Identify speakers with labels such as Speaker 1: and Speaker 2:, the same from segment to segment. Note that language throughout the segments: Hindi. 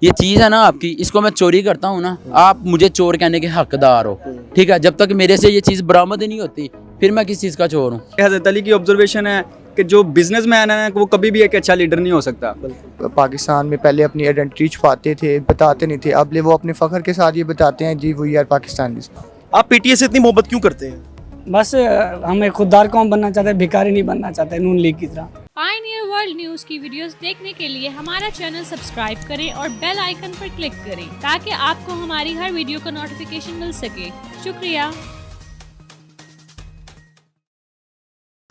Speaker 1: ये चीज़ है ना आपकी, इसको मैं चोरी करता हूँ ना, आप मुझे चोर कहने के हकदार हो, ठीक है। जब तक मेरे से ये चीज़ बरामद ही नहीं होती फिर मैं किस चीज़ का चोर हूँ।
Speaker 2: हज़रत अली की ऑब्जर्वेशन है कि जो बिजनेसमैन है वो कभी भी एक अच्छा लीडर नहीं हो सकता।
Speaker 3: पाकिस्तान में पहले अपनी आइडेंटिटी छुपाते थे, बताते नहीं थे, अब ले वो अपने फ़ख्र के साथ ये बताते हैं जी वी आर पाकिस्तानीज़।
Speaker 4: आप पीटीए से इतनी मोहब्बत क्यों करते हैं?
Speaker 5: बस हम एक खुददार कौम बनना चाहते हैं, भिखारी नहीं बनना चाहते नून लीग की तरह।
Speaker 6: पायनियर वर्ल्ड न्यूज़ की वीडियोस देखने के लिए हमारा चैनल सब्सक्राइब करें और बेल आइकन पर क्लिक करें ताकि आपको हमारी हर वीडियो का नोटिफिकेशन मिल सके। शुक्रिया।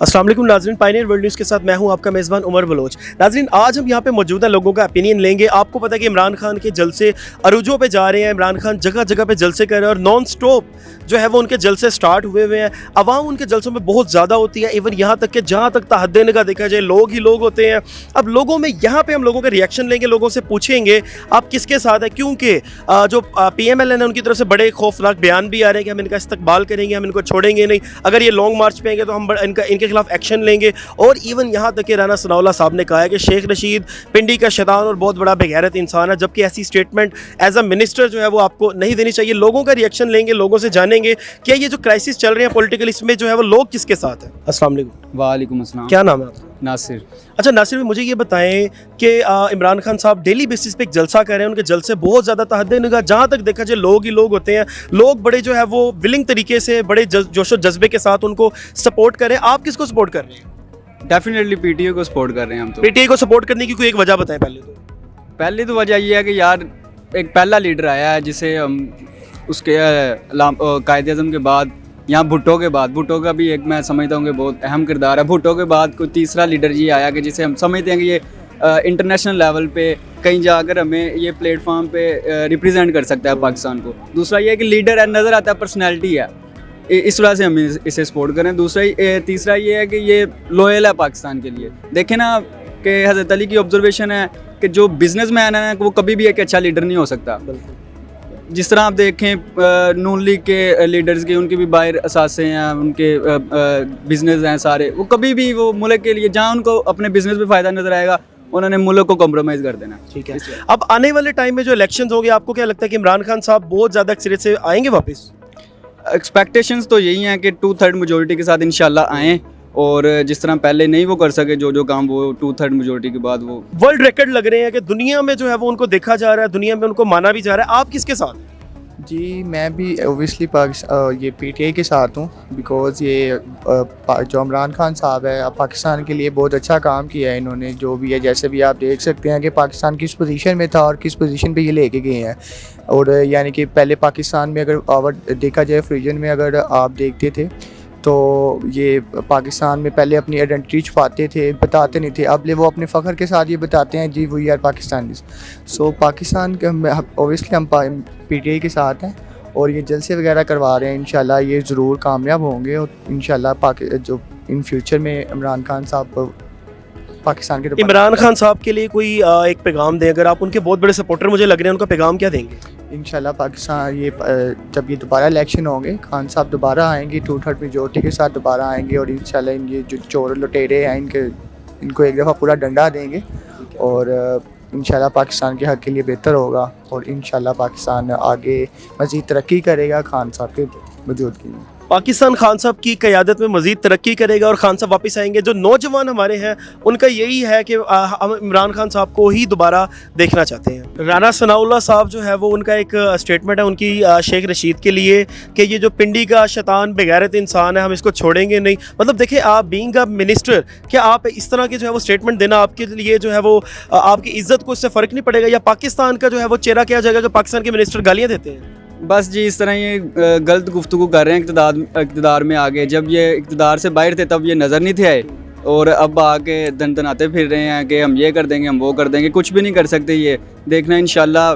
Speaker 4: अस्सलाम वालेकुम नाज़रीन, पायनियर वर्ल्ड न्यूज़ के साथ मैं हूं आपका मेज़बान उमर बलोच। नाज़रीन, आज हम यहां पे मौजूदा लोगों का ओपिनियन लेंगे। आपको पता है कि इमरान खान के जलसे अरूजों पे जा रहे हैं, इमरान खान जगह जगह पे जलसे कर रहे हैं और नॉन स्टॉप जो है वो उनके जलसे स्टार्ट हुए हुए हैं। आवाम उनके जलसों में बहुत ज़्यादा होती है, इवन यहाँ तक कि जहाँ तक तहद्दे निगाह देखा जाए लोग ही लोग होते हैं। अब लोगों में यहाँ पे हम लोगों के रिएक्शन लेंगे, लोगों से पूछेंगे आप किसके साथ है, क्योंकि जो PMLN है उनकी तरफ से बड़े खौफनाक बयान भी आ रहे हैं कि हम इनका इस्तकबाल करेंगे, हम इनको छोड़ेंगे नहीं, अगर ये लॉन्ग मार्च पे आएंगे तो हम इनके खिलाफ एक्शन लेंगे। और इवन यहाँ तक कि राना सनाउल्लाह साहब ने कहा है कि शेख रशीद पिंडी का शैतान और बहुत बड़ा बेगैरत इंसान है, जबकि ऐसी स्टेटमेंट एज अ मिनिस्टर जो है वो आपको नहीं देनी चाहिए। लोगों का रिएक्शन लेंगे, लोगों से जानेंगे क्या ये जो क्राइसिस चल रहे हैं पॉलिटिकल, इसमें जो है वो लोग किसके साथ हैं। अस्सलाम वालेकुम।
Speaker 2: वालेकुम अस्सलाम।
Speaker 4: क्या नाम है आपका?
Speaker 2: नासिर।
Speaker 4: अच्छा नासिर भाई, मुझे ये बताएं कि इमरान खान साहब डेली बेसिस पे एक जलसा कर रहे हैं, उनके जलसे बहुत ज़्यादा तहद्दे निगाह, जहाँ तक देखा जाए लोग ही लोग होते हैं, लोग बड़े जो है वो विलिंग तरीके से बड़े जोशो जज्बे के साथ उनको सपोर्ट कर रहे हैं। आप किसको सपोर्ट कर रहे हैं?
Speaker 2: डेफिनेटली पीटीए को सपोर्ट कर रहे हैं हम तो।
Speaker 4: पीटीआई को सपोर्ट करने की कोई एक वजह बताएं पहले तो।
Speaker 2: पहली तो वजह ये है कि यार एक पहला लीडर आया है जिसे हम उसके कायदे आज़म के बाद, यहाँ भुट्टो के बाद, भुट्टो का भी एक मैं समझता हूँ कि बहुत अहम किरदार है। भुट्टो के बाद कोई तीसरा लीडर ये आया कि जिसे हम समझते हैं कि ये इंटरनेशनल लेवल पे कहीं जाकर हमें ये प्लेटफॉर्म पे रिप्रेजेंट कर सकता है पाकिस्तान को। दूसरा ये है कि लीडर है, नज़र आता है, पर्सनैलिटी है, इस वजह से हम इसे सपोर्ट करें। तीसरा ये है कि ये लॉयल है पाकिस्तान के लिए। देखें ना कि हज़रत अली की ऑब्जर्वेशन है कि जो बिजनेसमैन है वो कभी भी एक अच्छा लीडर नहीं हो सकता। जिस तरह आप देखें नून लीग के लीडर्स की, उनके भी बाहर असासे हैं, उनके बिजनेस हैं सारे, वो कभी भी वो मुल्क के लिए जहाँ उनको अपने बिजनेस में फ़ायदा नज़र आएगा उन्होंने मुल्क को कॉम्प्रोमाइज़ कर देना।
Speaker 4: ठीक है, अब आने वाले टाइम में जो इलेक्शंस होंगे, आपको क्या लगता है कि इमरान खान साहब बहुत ज़्यादा अक्सरियत से आएंगे वापस?
Speaker 2: एक्सपेक्टेशंस तो यही हैं कि 2/3 मेजोरिटी के साथ इंशाल्लाह आएँ, और जिस तरह पहले नहीं वो कर सके जो काम, वो 2/3 मेजोरिटी के बाद वो
Speaker 4: वर्ल्ड रिकॉर्ड लग रहे हैं कि दुनिया में जो है वो उनको देखा जा रहा है, दुनिया में उनको माना भी जा रहा है। आप किसके साथ हैं?
Speaker 3: जी मैं भी ओबियसली ये PTI के साथ हूँ, बिकॉज़ ये जो इमरान खान साहब है पाकिस्तान के लिए बहुत अच्छा काम किया है इन्होंने, जो भी है। जैसे भी आप देख सकते हैं कि पाकिस्तान किस पोजीशन में था और किस पोजीशन पे ये लेके गए हैं। और यानी कि पहले पाकिस्तान में अगर देखा जाए फ्रीजन में अगर आप देखते थे तो ये पाकिस्तान में पहले अपनी आइडेंटिटी छुपाते थे, बताते नहीं थे, अब ले वो अपने फ़ख्र के साथ ये बताते हैं जी वी आर पाकिस्तानीज़। सो पाकिस्तान के ओबियसली हम PTI के साथ हैं और ये जलसे वगैरह करवा रहे हैं। इंशाल्लाह ये ज़रूर कामयाब होंगे और इंशाल्लाह जो इन फ्यूचर में इमरान खान साहब पाकिस्तान के
Speaker 4: इमरान खान साहब के लिए कोई एक पैगाम दें, अगर आप उनके बहुत बड़े सपोर्टर मुझे लग रहे हैं, उनका पैगाम क्या देंगे?
Speaker 3: इंशाल्लाह पाकिस्तान जब ये दोबारा इलेक्शन होंगे, खान साहब दोबारा आएंगे, 2/3 मेजोरिटी के साथ दोबारा आएंगे और इंशाल्लाह ये जो चोर लुटेरे हैं इनको एक दफ़ा पूरा डंडा देंगे और इंशाल्लाह पाकिस्तान के हक़ के लिए बेहतर होगा और इंशाल्लाह पाकिस्तान आगे मज़ीद तरक्की करेगा खान साहब के मौजूदगी में।
Speaker 4: पाकिस्तान खान साहब की क़यादत में मज़ीद तरक्की करेगा और खान साहब वापस आएंगे। जो नौजवान हमारे हैं उनका यही है कि हम इमरान खान साहब को ही दोबारा देखना चाहते हैं। राना सनाउल्लाह साहब जो है वो उनका एक स्टेटमेंट है उनकी शेख रशीद के लिए कि ये जो पिंडी का शैतान बेगैरत इंसान है, हम इसको छोड़ेंगे नहीं। मतलब देखिए, आप बीइंग अ मिनिस्टर, क्या आप इस तरह के जो है वो स्टेटमेंट देना आपके लिए जो है वो आपकी इज़्ज़त को इससे फ़र्क नहीं पड़ेगा, या पाकिस्तान का जो है वो चेहरा क्या जाएगा कि पाकिस्तान के मिनिस्टर गालियाँ देते हैं?
Speaker 2: बस जी इस तरह ये गलत गुफ्तगू कर रहे हैं इक़्तिदार में आगे। जब ये इक़्तिदार से बाहर थे तब ये नज़र नहीं थे आए, और अब आके दनदनाते फिर रहे हैं कि हम ये कर देंगे, हम वो कर देंगे। कुछ भी नहीं कर सकते। ये देखना इंशाल्लाह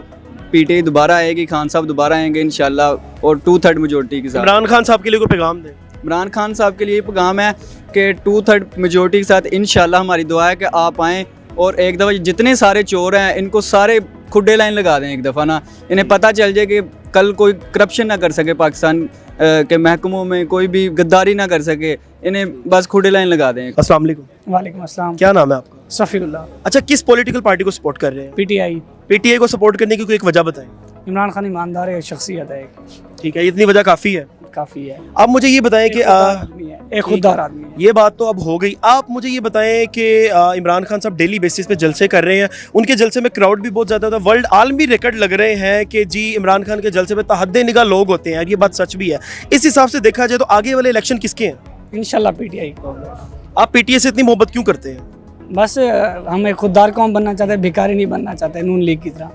Speaker 2: PTI दोबारा आएगी, खान साहब दोबारा आएंगे इंशाल्लाह और 2/3 मेजोरिटी के साथ।
Speaker 4: इमरान खान साहब के लिए कोई पैगाम दें?
Speaker 2: इमरान खान साहब के लिए पैगाम है कि 2/3 मेजोरिटी के साथ इंशाल्लाह हमारी दुआ है कि आप आएँ और एक दफ़ा जितने सारे चोर हैं इनको सारे खुड्डे लाइन लगा दें एक दफ़ा ना, इन्हें पता चल जाए कि कल कोई करप्शन ना कर सके पाकिस्तान के महकमों में, कोई भी गद्दारी ना कर सके, इन्हें बस खुदे लाइन लगा दें।
Speaker 4: अस्सलाम वालेकुम।
Speaker 5: वालेकुम अस्सलाम।
Speaker 4: क्या नाम है आपका?
Speaker 5: सफ़ीउल्लाह।
Speaker 4: अच्छा, किस पॉलिटिकल पार्टी को सपोर्ट कर रहे हैं?
Speaker 5: पीटीआई।
Speaker 4: पीटीआई को सपोर्ट करने की कोई एक वजह बताएं।
Speaker 5: इमरान खान ईमानदार है, शख्सियत है,
Speaker 4: ठीक है, इतनी वजह काफ़ी है।
Speaker 5: काफ़ी है।
Speaker 4: आप मुझे ये बताएं कि
Speaker 5: एक खुददार आदमी है।
Speaker 4: ये बात तो अब हो गई। आप मुझे ये बताएं कि इमरान खान साहब डेली बेसिस पे जलसे कर रहे हैं, उनके जलसे में क्राउड भी बहुत ज़्यादा होता है, वर्ल्ड आलमी रिकॉर्ड लग रहे हैं कि जी इमरान खान के जलसे में तहद्दे निगाह लोग होते हैं, ये बात सच भी है। इस हिसाब से देखा जाए तो आगे वाले इलेक्शन किसके हैं?
Speaker 5: इंशाल्लाह पीटीआई को।
Speaker 4: आप पीटीआई से इतनी मोहब्बत क्यों करते हैं?
Speaker 5: बस हम एक खुददार कौम बनना चाहते हैं, भिखारी नहीं बनना चाहते नून लीग की तरह।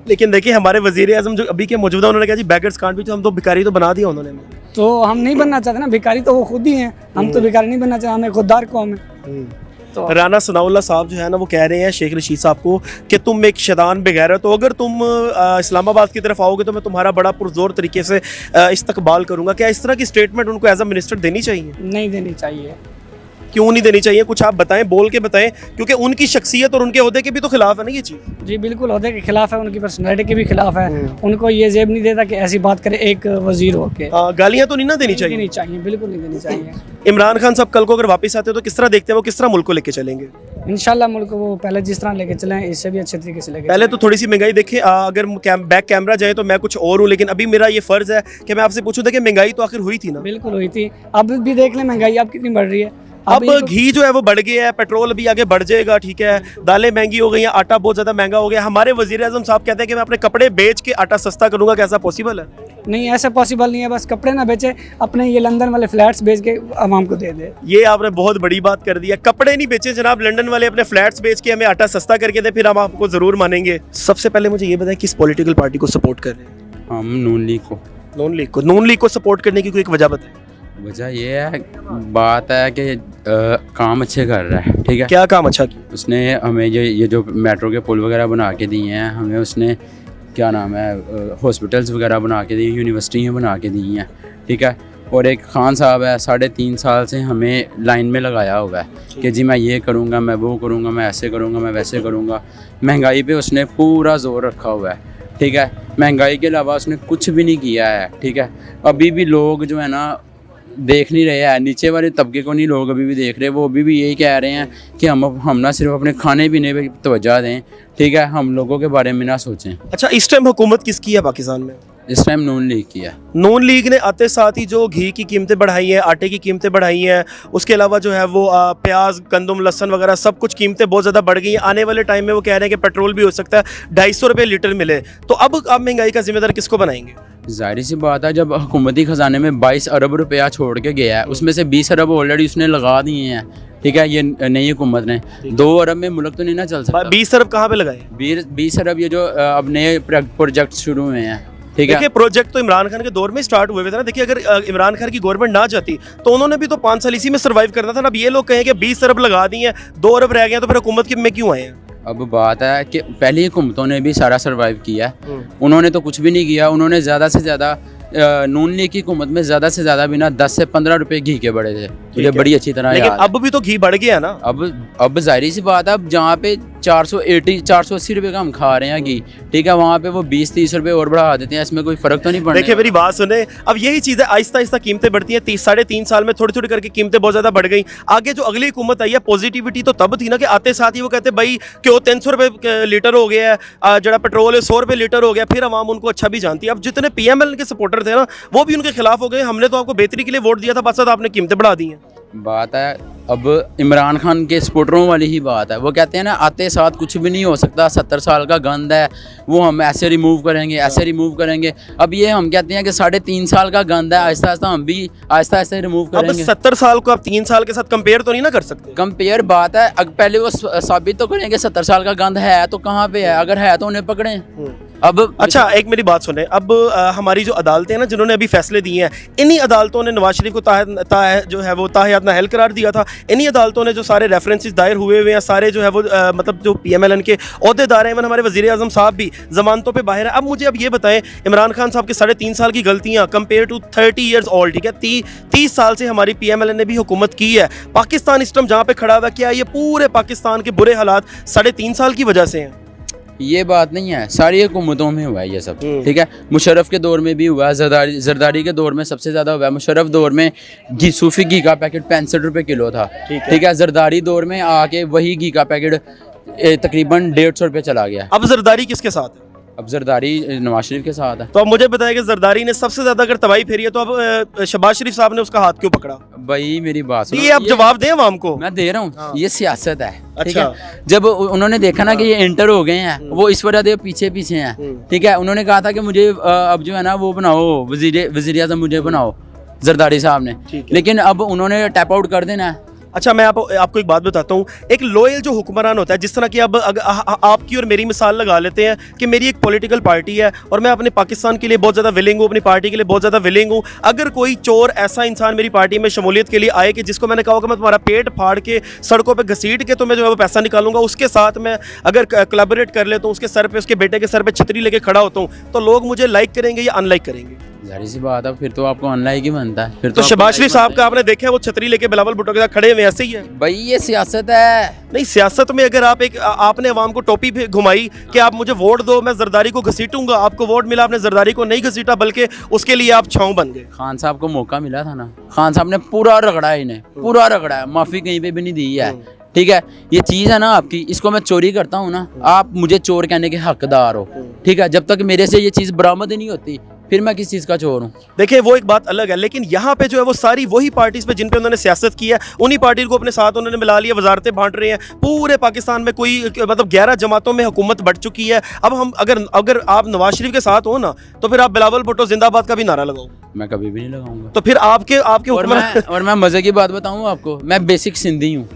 Speaker 4: लेकिन देखिए हमारे वजीर आजम जो अभी के मौजूदा, उन्होंने कहा जी बैगर्स कांट भी, तो हम तो भिखारी तो बना दिया उन्होंने।
Speaker 5: तो हम नहीं बनना चाहते ना, भिखारी तो वो खुद ही हैं, हम तो भिखारी नहीं बनना चाहते, हम एक खुददार कौम है। तो
Speaker 4: राना सनाउल्लाह साहब जो है ना, वो कह रहे हैं शेख रशीद साहब को कि तुम एक शैतान बेगैरत, तो अगर तुम इस्लामाबाद की तरफ आओगे तो मैं तुम्हारा बड़ा पुरजोर तरीके से इस्तकबाल करूंगा। क्या इस तरह की स्टेटमेंट उनको एज अ मिनिस्टर देनी चाहिए?
Speaker 5: नहीं देनी चाहिए।
Speaker 4: क्यों नहीं देनी चाहिए? कुछ आप बताएं, बोल के बताएं, क्योंकि उनकी शख्सियत और उनके ओहदे के भी तो खिलाफ है ना ये चीज़।
Speaker 5: जी बिल्कुल, ओहदे के खिलाफ है, उनकी पर्सनैलिटी के भी खिलाफ है। उनको ये जेब नहीं देता कि ऐसी बात करे एक वजीर होके।
Speaker 4: गालियाँ तो नहीं ना देनी चाहिए?
Speaker 5: नहीं चाहिए, बिल्कुल नहीं देनी चाहिए।
Speaker 4: इमरान खान साहब कल को अगर वापस आते हैं तो किस तरह देखते हैं, वो किस तरह मुल्क को लेके चलेंगे?
Speaker 5: इंशाल्लाह मुल्क को वो पहले जिस तरह लेके चले इससे भी अच्छे तरीके से लेके
Speaker 4: पहले तो थोड़ी सी महंगाई देखें, अगर बैक कैमरा जाए तो मैं कुछ और हूँ, लेकिन अभी मेरा ये फ़र्ज़ है कि मैं आपसे पूछूं था कि महंगाई तो आखिर हुई थी ना?
Speaker 5: बिल्कुल हुई थी। अब भी देख लें महंगाई अब कितनी बढ़ रही है।
Speaker 4: अब घी जो है वो बढ़ गया है, पेट्रोल अभी आगे बढ़ जाएगा, ठीक है, दालें महंगी हो गई हैं, आटा बहुत ज़्यादा महंगा हो गया। हमारे वज़ीर आज़म साहब कहते हैं कि मैं अपने कपड़े बेच के आटा सस्ता करूँगा, कैसा पॉसिबल है?
Speaker 5: नहीं, ऐसा पॉसिबल नहीं है। बस कपड़े ना बेचे, अपने ये लंदन वाले फ्लैट्स बेच के आवाम को दे दे।
Speaker 4: ये आपने बहुत बड़ी बात कर दी है। कपड़े नहीं बेचे जनाब, लंदन वाले अपने फ्लैट्स बेच के हमें आटा सस्ता करके दे, फिर हम आपको ज़रूर मानेंगे। सबसे पहले मुझे ये बताएं किस पॉलिटिकल पार्टी को सपोर्ट कर रहे हैं?
Speaker 1: हम नून लीग को।
Speaker 4: नून लीग को। नून लीग को सपोर्ट करने की कोई एक वजह बताएं।
Speaker 1: वजह ये है, बात है कि काम अच्छे कर रहा है, ठीक है।
Speaker 4: क्या काम अच्छा किया
Speaker 1: उसने? हमें ये जो मेट्रो के पुल वगैरह बना के दिए हैं, हमें उसने क्या नाम है हॉस्पिटल्स वगैरह बना के दी, यूनिवर्सिटियाँ बना के दी हैं, ठीक है। और एक खान साहब है, 3.5 साल से हमें लाइन में लगाया हुआ है कि जी मैं ये करूँगा, मैं वो करूँगा, मैं ऐसे करूँगा, मैं वैसे करूँगा। महंगाई पे उसने पूरा जोर रखा हुआ है, ठीक है। महंगाई के अलावा उसने कुछ भी नहीं किया है, ठीक है। अभी भी लोग जो है ना देख नहीं रहे हैं, नीचे वाले तबके को नहीं लोग अभी भी देख रहे। वो अभी भी यही कह रहे हैं कि हम ना सिर्फ अपने खाने पीने पे तवज्जो दें, ठीक है, हम लोगों के बारे में ना सोचें।
Speaker 4: अच्छा, इस टाइम हुकूमत किसकी है पाकिस्तान में?
Speaker 1: इस टाइम नून लीग की है।
Speaker 4: नून लीग ने आते साथ ही जो घी की कीमतें बढ़ाई हैं, आटे की कीमतें बढ़ाई हैं, उसके अलावा जो है वो प्याज, गंदम, लहसन वगैरह सब कुछ कीमतें बहुत ज़्यादा बढ़ गई हैं। आने वाले टाइम में वो कह रहे हैं कि पेट्रोल भी हो सकता है 250 रुपये लीटर मिले। तो अब आप महंगाई का जिम्मेदार किसको बनाएंगे?
Speaker 1: जाहिर सी बात है, जब हुकूमती ख़जाने में 22 अरब रुपया छोड़ के गया है, उसमें से 20 अरब ऑलरेडी उसने लगा दिए हैं, ठीक है। ये नई हुकूमत ने 2 अरब में मुल्क तो नहीं ना चल सकता।
Speaker 4: 20 अरब कहाँ पे लगाए?
Speaker 1: 20 अरब ये जो अब नए प्रोजेक्ट शुरू हुए हैं, ठीक है।
Speaker 4: देखिए प्रोजेक्ट तो इमरान खान के दौर में स्टार्ट हुए थे ना। देखिए अगर इमरान खान की गवर्नमेंट ना चाहती तो उन्होंने भी तो 5 साल इसी में सर्वाइव करना था ना। अब ये लोग कहें कि 20 अरब लगा दिए हैं, 2 अरब रह गए, तो फिर हुकूमत में क्यों आए हैं?
Speaker 1: अब बात है कि पहली हुकूमतों ने भी सारा सर्वाइव किया है, उन्होंने तो कुछ भी नहीं किया। उन्होंने ज़्यादा से ज़्यादा नून लीग की हुकूमत में ज़्यादा से ज़्यादा भी ना 10 से 15 रुपए घी के बढ़े थे, मुझे बड़ी अच्छी तरह
Speaker 4: लेकिन
Speaker 1: याद है।
Speaker 4: अब भी तो घी बढ़ गया ना।
Speaker 1: अब जाहिर सी बात है, अब जहाँ पे 480 रुपए का हम खा रहे हैं घी, ठीक है, वहाँ पे वो 20-30 रुपए और बढ़ा देते हैं। इसमें कोई फ़र्क तो नहीं पड़ता।
Speaker 4: देखिए मेरी बात सुने, अब यही चीज़ है, आहिस्ता आहिस्ता कीमतें बढ़ती हैं। 3.5 साल में थोड़ी थोड़ी करके कीमतें बहुत ज़्यादा बढ़ गई। आगे जो अगली हुकूमत आई है, पॉजिटिविटी तो तब थी ना कि आते साथ ही वो कहते भाई क्यों 300 रुपये लीटर हो गया है, जरा पेट्रोल है 100 रुपये लीटर हो गया, फिर आवाम उनको अच्छा भी जानती है। अब जितने PML के सपोर्टर थे ना, वो भी उनके खिलाफ हो गए। हमने तो आपको बेहतरी के लिए वोट दिया था, बस आपने कीमतें बढ़ा दी हैं।
Speaker 1: बात है अब इमरान खान के सपोर्टरों वाली ही बात है। वो कहते हैं ना आते साथ कुछ भी नहीं हो सकता, 70 साल का गंद है, वो हम ऐसे रिमूव करेंगे, ऐसे रिमूव करेंगे। अब ये हम कहते हैं कि 3.5 साल का गंद है, आहिस्ता आहिस्ता हम भी आहिस्ता आहिस्ता रिमूव करेंगे।
Speaker 4: अब 70 साल को आप 3 साल के साथ कंपेयर तो नहीं ना कर सकते।
Speaker 1: कंपेयर बात है, अगर पहले वो साबित तो करेंगे 70 साल का गंद है तो कहाँ पे है, अगर है तो उन्हें पकड़ें। अब
Speaker 4: अच्छा एक मेरी बात सुने, अब हमारी जो अदालतें हैं ना, जिन्होंने अभी फैसले दिए हैं, इन्हीं अदालतों ने नवाज शरीफ को जो है वो ताहयात नाअहल करार दिया था। इन्हीं अदालतों ने जो सारे रेफरेंसेस दायर हुए हुए हैं, सारे जो है वो मतलब जो PMLN के ओहदेदार हैं, हमारे वज़ीर आज़म साहब भी जमानतों पे बाहर है। अब मुझे अब ये बताएं, इमरान खान साहब के 3.5 साल की गलतियाँ कंपेयर टू 30 ईयर्स ओल्ड, ठीक है, 30 साल से हमारी PMLN ने भी हुकूमत की है। पाकिस्तान इस टाइम जहाँ पे खड़ा हुआ, क्या ये पूरे पाकिस्तान के बुरे हालात 3.5 साल की वजह से हैं?
Speaker 1: ये बात नहीं है, सारी हुकूमतों में हुआ है ये सब,
Speaker 4: हम्म।
Speaker 1: ठीक है। मुशर्रफ के दौर में भी हुआ है, जरदारी के दौर में सबसे ज़्यादा हुआ है। मुशर्रफ दौर में घी, सूफी घी का पैकेट 65 रुपये किलो था, ठीक है। जरदारी दौर में आके वही घी का पैकेट तकरीबन 150 रुपये चला गया।
Speaker 4: अब जरदारी किसके साथ है?
Speaker 1: अब जरदारी नवाज शरीफ के साथ है।
Speaker 4: तो अब मुझे बताया कि जरदारी ने सबसे ज्यादा अगर तबाही फेरी है तो अब शहबाज शरीफ साहब ने उसका हाथ क्यों पकड़ा?
Speaker 1: भाई मेरी बात सुनो,
Speaker 4: ये आप जवाब दें आवाम को।
Speaker 1: मैं दे रहा हूँ, ये सियासत है, ठीक
Speaker 4: अच्छा।
Speaker 1: है। जब उन्होंने देखा ना कि ये एंटर हो गए हैं, वो इस वजह से पीछे पीछे हैं, ठीक है। उन्होंने कहा था कि मुझे अब जो है ना वो बनाओ, वजीर आज़म मुझे बनाओ, जरदारी साहब ने, लेकिन अब उन्होंने टैप आउट कर देना है।
Speaker 4: अच्छा, मैं आपको एक बात बताता हूँ। एक लॉयल जो हुक्मरान होता है, जिस तरह की अब आपकी और मेरी मिसाल लगा लेते हैं कि मेरी एक पॉलिटिकल पार्टी है और मैं अपने पाकिस्तान के लिए बहुत ज़्यादा विलिंग हूँ, अपनी पार्टी के लिए बहुत ज़्यादा विलिंग हूँ। अगर कोई चोर ऐसा इंसान मेरी पार्टी में शमूलियत के लिए आए कि जिसको मैंने कहा कि मैं तुम्हारा पेट फाड़ के सड़कों पर घसीट के तुम्हें जो है वो पैसा निकालूंगा, उसके साथ मैं अगर कोलैबोरेट कर लेता हूँ, उसके सर पर, उसके बेटे के सर पर छतरी लेके खड़ा होता हूँ, तो लोग मुझे लाइक करेंगे या अनलाइक करेंगे?
Speaker 1: जाहिर सी बात है, फिर तो आपको अनलाइक ही बनता है। फिर
Speaker 4: तो शहबाज शरीफ साहब का आपने देखा है वो छतरी लेके बिलावल भुट्टो के साथ खड़े हुए, ऐसे ही है
Speaker 1: भाई, ये सियासत है।
Speaker 4: नहीं, सियासत में अगर आपने अवाम को टोपी पे घुमाई कि आप मुझे वोट दो, मैं जरदारी को घसीटूंगा, आपको वोट मिला, आपने जरदारी को नहीं घसीटा बल्कि उसके लिए आप छांव बन गए।
Speaker 1: खान साहब को मौका मिला था ना, खान साहब ने पूरा रगड़ा है, इन्हें पूरा रगड़ा है, माफ़ी कहीं पे भी नहीं दी है, ठीक है। ये चीज़ है ना आपकी, इसको मैं चोरी करता हूँ ना, आप मुझे चोर कहने के हकदार हो, ठीक है। जब तक मेरे से ये चीज़ बरामद ही नहीं होती, फिर मैं किस चीज़ का चोर हूँ?
Speaker 4: देखिए, वो एक बात अलग है, लेकिन यहाँ पे जो है वो सारी वही पार्टीज पे जिन पे उन्होंने सियासत की है, उन्हीं पार्टी को अपने साथ उन्होंने मिला लिया, वजारतें बांट रहे हैं। पूरे पाकिस्तान में कोई मतलब 11 जमातों में हुकूमत बढ़ चुकी है। अब हम अगर आप नवाज शरीफ के साथ हो ना, तो फिर आप बिलावल भुट्टो जिंदाबाद का भी नारा लगाओ।
Speaker 1: मैं कभी भी नहीं लगाऊंगा।
Speaker 4: तो फिर आपके
Speaker 1: और मैं मज़े की बात बताऊँ आपको, मैं बेसिक सिंधी हूँ,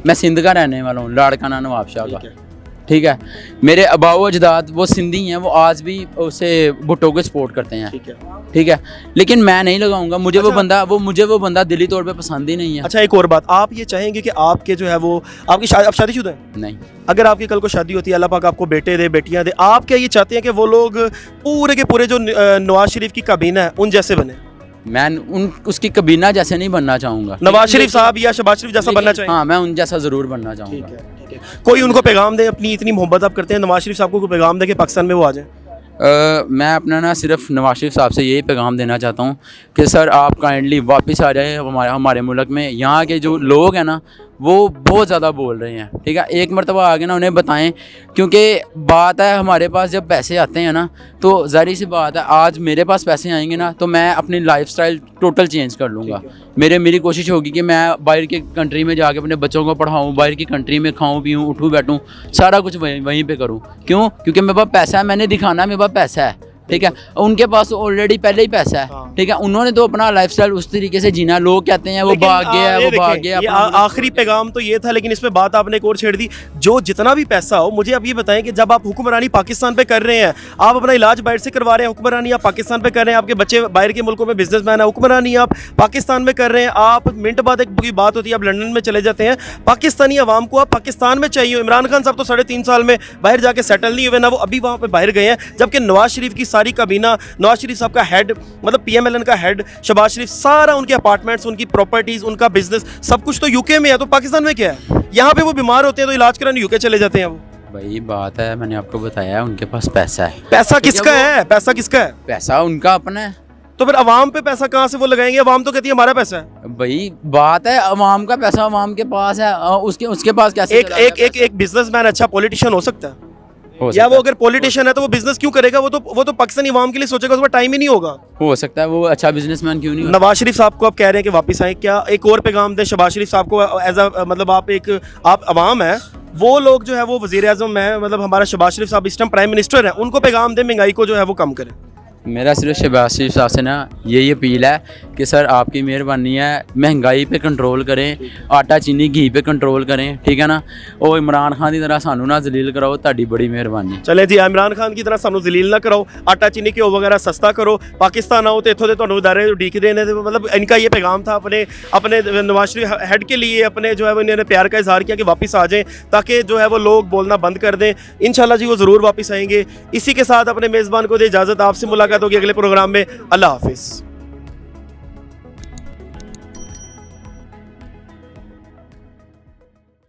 Speaker 1: मैं सिंध का रहने वाला हूँ, लाड़काना नवाब शाह का, ठीक है। मेरे अबाओ अजदाद वो सिंधी हैं, वो आज भी उसे भुट्टो को सपोर्ट करते हैं, ठीक है। लेकिन मैं नहीं लगाऊंगा, मुझे वो बंदा दिली तौर पे पसंद ही नहीं है।
Speaker 4: अच्छा, एक और बात, आप ये चाहेंगे कि आपके जो है वो आपकी आप शादीशुदा हैं?
Speaker 1: नहीं।
Speaker 4: अगर आपकी कल को शादी होती है, अल्लाह पाक आपको बेटे दे, बेटियां दे, आप क्या ये चाहते हैं कि वो लोग पूरे के पूरे जो नवाज शरीफ की काबीना है उन जैसे बने?
Speaker 1: मैं उसकी कबीना जैसे नहीं बनना चाहूँगा,
Speaker 4: नवाज शरीफ साहब या शहबाज शरीफ जैसा बनना चाहिए?
Speaker 1: हाँ, मैं उन जैसा ज़रूर बनना चाहूँगा।
Speaker 4: ठीक है। कोई उनको पैगाम दे, अपनी इतनी मोहब्बत आप करते हैं, नवाज शरीफ साहब को कोई पैगाम दे कि पाकिस्तान में वो आ जाए?
Speaker 1: मैं अपना ना सिर्फ नवाज शरीफ साहब से यही पैगाम देना चाहता हूँ कि सर आप काइंडली वापस आ जाए हमारे मुल्क में। यहाँ के जो लोग हैं ना वो बहुत ज़्यादा बोल रहे हैं, ठीक है। एक मरतबा आगे ना उन्हें बताएं, क्योंकि बात है हमारे पास जब पैसे आते हैं ना, तो ज़ाहिर सी बात है, आज मेरे पास पैसे आएंगे ना तो मैं अपनी लाइफस्टाइल टोटल चेंज कर लूँगा। मेरी कोशिश होगी कि मैं बाहर की कंट्री में जाके अपने बच्चों को पढ़ाऊँ, बाहर की कंट्री में खाऊँ पीऊँ, उठूँ बैठूँ, सारा कुछ वहीं पे करूँ। क्यों? क्योंकि मेरे पास पैसा है, मैंने दिखाना है मेरे पास पैसा है, ठीक है। उनके पास ऑलरेडी पहले ही पैसा है, ठीक है। उन्होंने तो अपना लाइफस्टाइल उस तरीके से जीना। लोग कहते हैं वो भाग गया, वो भाग गया।
Speaker 4: आखिरी पैगाम तो ये था, लेकिन इसमें बात आपने एक और छेड़ दी। जो जितना भी पैसा हो, मुझे आप ये बताएं कि जब आप हुक्मरानी पाकिस्तान पे कर रहे हैं, आप अपना इलाज बाहर से करवा रहे हैं, हुक्मरानी आप पाकिस्तान पे कर रहे हैं, आपके बच्चे बाहर के मुल्कों में बिजनेसमैन है, हुक्मरानी आप पाकिस्तान में कर रहे हैं, आप मिनट बाद एक कोई बात होती है, आप लंदन में चले जाते हैं, पाकिस्तानी अवाम को आप पाकिस्तान में चाहिए। इमरान खान साहब तो 3.5 साल में बाहर जाके सेटल नहीं हुए ना, वो अभी वहाँ पे बाहर गए हैं, जबकि नवाज शरीफ की सारी काबीना, नवाज शरीफ साहब का हेड, मतलब पीएमएलएन का हेड शहबाज शरीफ, सारा उनके अपार्टमेंट्स, उनकी प्रॉपर्टीज, उनका बिजनेस, सब कुछ तो यूके में है। तो पाकिस्तान में क्या है? यहाँ पे वो बीमार होते हैं तो इलाज कराने यूके चले जाते हैं। वो
Speaker 1: भाई बात है, मैंने आपको बताया उनके पास पैसा है।
Speaker 4: पैसा किसका है? पैसा किसका है?
Speaker 1: पैसा उनका अपना है।
Speaker 4: तो फिर अवाम पे पैसा कहाँ से वो लगाएंगे? अवाम तो कहती है हमारा पैसा है।
Speaker 1: भाई बात है, अवाम का पैसा अवाम के पास है, उसके पास कैसे?
Speaker 4: एक बिजनेसमैन अच्छा पॉलिटिशियन हो सकता है? या वो अगर पॉलिटिशियन है तो वो बिजनेस क्यों करेगा? वो तो पाकिस्तानी अवाम के लिए सोचेगा, उसमें टाइम ही नहीं होगा।
Speaker 1: हो सकता है वो अच्छा बिजनेसमैन क्यों नहीं?
Speaker 4: नवाज शरीफ साहब को आप कह रहे हैं कि वापस आए, क्या एक और पैगाम दें शहबाज शरीफ साहब को एज अ, मतलब आप अवाम है, वो लोग जो है वो वजीर आज़म है, मतलब हमारा शहबाज शरीफ साहब इस टाइम प्राइम मिनिस्टर है, उनको पैगाम दें महंगाई को जो है वो कम करें।
Speaker 1: मेरा सिर्फ शहबाज शरीफ साहब से ना यही अपील है कि सर आपकी मेहरबानी है, महंगाई पे कंट्रोल करें, आटा चीनी घी पे कंट्रोल करें, ठीक है ना। और इमरान खान की तरह सानू ना जलील कराओ, ताड़ी बड़ी मेहरबानी।
Speaker 4: चले जी, इमरान खान की तरह सानू जलील ना कराओ, आटा चीनी घ्यो वगैरह सस्ता करो, पाकिस्तान आओ तो इतों दे तुहानू इदारे उड़ीक देने। मतलब इनका ये पैगाम था अपने नवाज शरीफ हेड के लिए, अपने जो है वो इन्होंने प्यार का इजहार किया कि वापस आ जाएँ, ताकि जो है वो लोग बोलना बंद कर दें। इंशाल्लाह जी वो ज़रूर वापस आएंगे। इसी के साथ अपने मेज़बान को दे इजाज़त, आपसे मुलाकात होगी अगले प्रोग्राम में। अल्लाह हाफिज़।